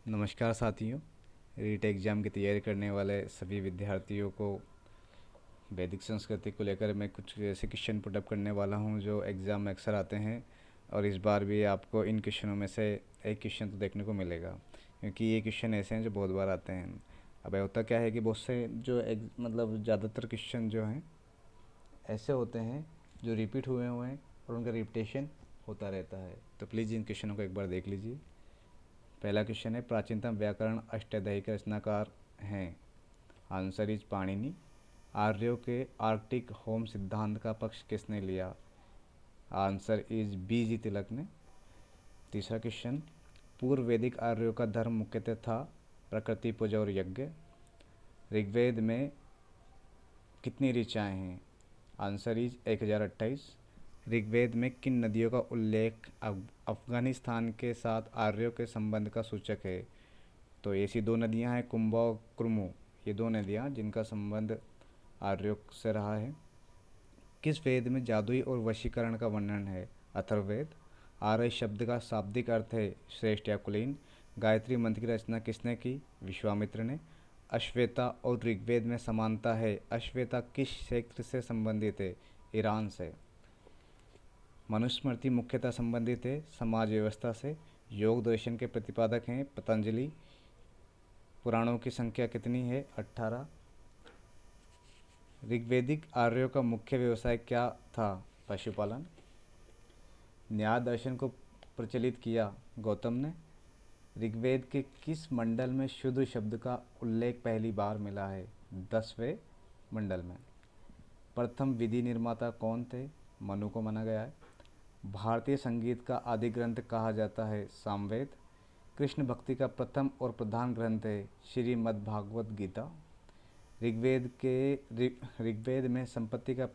नमस्कार साथियों। रीट एग्ज़ाम की तैयारी करने वाले सभी विद्यार्थियों को वैदिक संस्कृति को लेकर मैं कुछ ऐसे क्वेश्चन पुटअप करने वाला हूं जो एग्ज़ाम में अक्सर आते हैं। और इस बार भी आपको इन क्वेश्चनों में से एक क्वेश्चन तो देखने को मिलेगा, क्योंकि ये क्वेश्चन ऐसे हैं जो बहुत बार आते हैं। अब होता क्या है कि बहुत से जो मतलब ज़्यादातर क्वेश्चन जो हैं ऐसे होते हैं जो रिपीट हुए हुए हैं और उनका रिपीटेशन होता रहता है। तो प्लीज़ इन क्वेश्चनों को एक बार देख लीजिए। पहला क्वेश्चन है, प्राचीनतम व्याकरण अष्टाध्यायी के रचनाकार हैं? Answer is Panini. आर्यों के आर्कटिक होम सिद्धांत का पक्ष किसने लिया? आंसर इज बी जी तिलक ने। तीसरा क्वेश्चन, पूर्व वैदिक आर्यों का धर्म मुख्यतः था प्रकृति पूजा और यज्ञ। ऋग्वेद में कितनी ऋचाएँ हैं? Answer is 1028। ऋग्वेद में किन नदियों का उल्लेख अफगानिस्तान के साथ आर्यों के संबंध का सूचक है? तो ऐसी दो नदियां हैं, कुंभा और कुर्मू। ये दो नदियां जिनका संबंध आर्यों से रहा है। किस वेद में जादुई और वशीकरण का वर्णन है? अथर्ववेद। आर्य शब्द का शाब्दिक अर्थ है श्रेष्ठ या कुलीन। गायत्री मंत्र की रचना किसने की? विश्वामित्र ने। अश्वेता और ऋग्वेद में समानता है। अश्वेता किस क्षेत्र से संबंधित है? ईरान से। मनुस्मृति मुख्यतः संबंधित है समाज व्यवस्था से। योग दर्शन के प्रतिपादक हैं पतंजलि। पुराणों की संख्या कितनी है? 18। ऋग्वैदिक आर्यों का मुख्य व्यवसाय क्या था? पशुपालन। न्याय दर्शन को प्रचलित किया गौतम ने। ऋग्वेद के किस मंडल में शूद्र शब्द का उल्लेख पहली बार मिला है? 10वें मंडल में। प्रथम विधि निर्माता कौन थे? मनु को माना गया है। भारतीय संगीत का आदि ग्रंथ कहा जाता है सामवेद। कृष्ण भक्ति का प्रथम और प्रधान ग्रंथ है श्रीमद्भागवत गीता। ऋग्वेद में संपत्ति का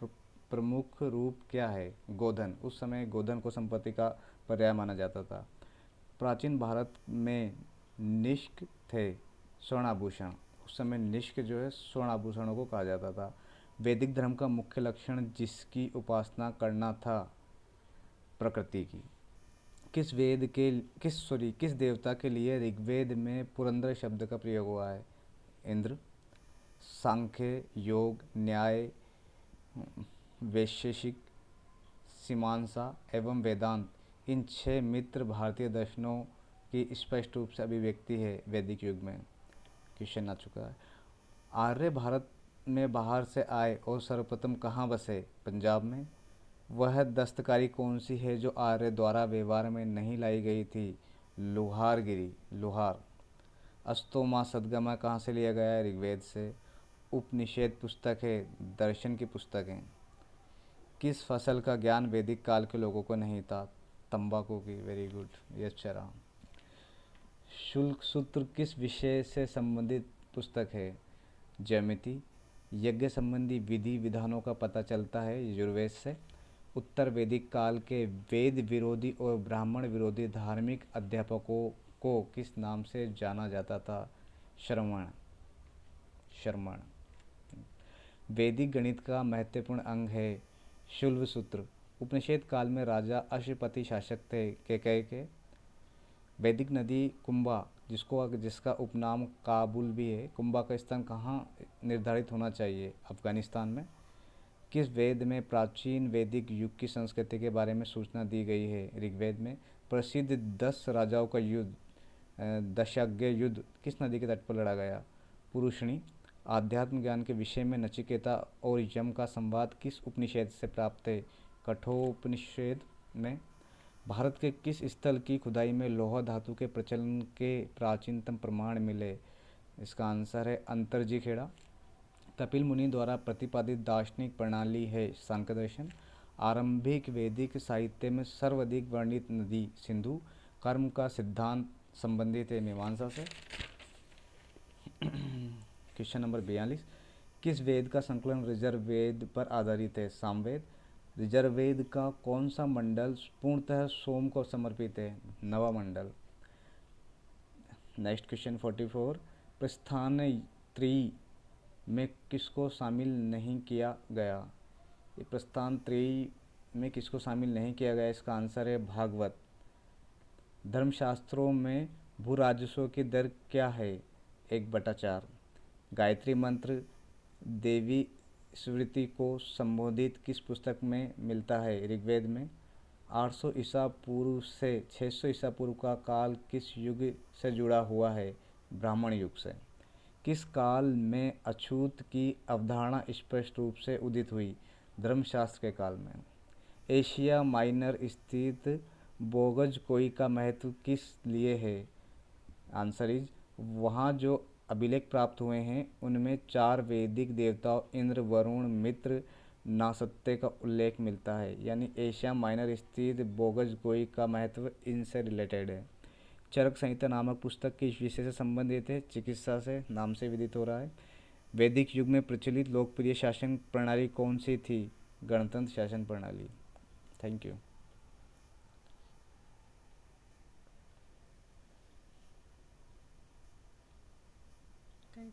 प्रमुख रूप क्या है? गोधन। उस समय गोधन को संपत्ति का पर्याय माना जाता था। प्राचीन भारत में निष्क थे स्वर्णाभूषण। उस समय निष्क जो है स्वर्णाभूषणों को कहा जाता था। वैदिक धर्म का मुख्य लक्षण जिसकी उपासना करना था प्रकृति की। किस देवता के लिए ऋग्वेद में पुरंदर शब्द का प्रयोग हुआ है? इंद्र। सांख्य, योग, न्याय, वैशेषिक, मीमांसा एवं वेदांत, इन 6 मित्र भारतीय दर्शनों की स्पष्ट रूप से अभिव्यक्ति है वैदिक युग में। क्वेश्चन आ चुका है। आर्य भारत में बाहर से आए और सर्वप्रथम कहाँ बसे? पंजाब में। वह दस्तकारी कौन सी है जो आर्य द्वारा व्यवहार में नहीं लाई गई थी? लुहारगिरी, लुहार। अस्तोमा सदगमा कहाँ से लिया गया है? ऋग्वेद से। उपनिषद पुस्तक है, दर्शन की पुस्तक है। किस फसल का ज्ञान वैदिक काल के लोगों को नहीं था? तंबाकू की। वेरी गुड, ये अच्छा रहा। शुल्क सूत्र किस विषय से संबंधित पुस्तक है? ज्यामिति। यज्ञ संबंधी विधि विधानों का पता चलता है यजुर्वेद से। उत्तर वैदिक काल के वेद विरोधी और ब्राह्मण विरोधी धार्मिक अध्यापकों को किस नाम से जाना जाता था? श्रमण, शर्मण। वैदिक गणित का महत्वपूर्ण अंग है शुल्ब सूत्र। उपनिषद काल में राजा अश्वपति शासक थे कैकेय के। वैदिक नदी कुंभा, जिसका उपनाम काबुल भी है, कुंभा का स्थान कहाँ निर्धारित होना चाहिए? अफगानिस्तान में। किस वेद में प्राचीन वैदिक युग की संस्कृति के बारे में सूचना दी गई है? ऋग्वेद में। प्रसिद्ध 10 राजाओं का युद्ध, दशाग्य युद्ध, किस नदी के तट पर लड़ा गया? पुरुषणी। आध्यात्म ज्ञान के विषय में नचिकेता और यम का संवाद किस उपनिषद से प्राप्त है? कठोपनिषद में। भारत के किस स्थल की खुदाई में लौह धातु के प्रचलन के प्राचीनतम प्रमाण मिले? इसका आंसर है अंतरजी खेड़ा। कपिल मुनि द्वारा प्रतिपादित दार्शनिक प्रणाली है सांख्य दर्शन। आरंभिक वैदिक साहित्य में सर्वाधिक वर्णित नदी सिंधु। कर्म का सिद्धांत संबंधित है मीमांसा से। क्वेश्चन नंबर 42, किस वेद का संकलन ऋजर्वेद पर आधारित है? सामवेद। ऋजर्वेद का कौन सा मंडल पूर्णतः सोम को समर्पित है? नवा मंडल। नेक्स्ट क्वेश्चन 44, प्रस्थान त्रयी में किसको शामिल नहीं किया गया? ये प्रस्थान त्रयी में किसको शामिल नहीं किया गया? इसका आंसर है भागवत। धर्मशास्त्रों में भू राजस्व की दर क्या है? 1/4। गायत्री मंत्र देवी स्मृति को संबोधित किस पुस्तक में मिलता है? ऋग्वेद में। 800 ईसा पूर्व से 600 ईसा पूर्व का काल किस युग से जुड़ा हुआ है? ब्राह्मण युग से। किस काल में अछूत की अवधारणा स्पष्ट रूप से उदित हुई? धर्मशास्त्र के काल में। एशिया माइनर स्थित बोगज कोई का महत्व किस लिए है? आंसर इज, वहाँ जो अभिलेख प्राप्त हुए हैं उनमें 4 वैदिक देवताओं इंद्र, वरुण, मित्र, नासत्य का उल्लेख मिलता है। यानी एशिया माइनर स्थित बोगज कोई का महत्व इनसे रिलेटेड है। चरक संहिता नामक पुस्तक किस विषय से संबंधित है? चिकित्सा से, नाम से विदित हो रहा है। वैदिक युग में प्रचलित लोकप्रिय शासन प्रणाली कौन सी थी? गणतंत्र शासन प्रणाली। Thank you.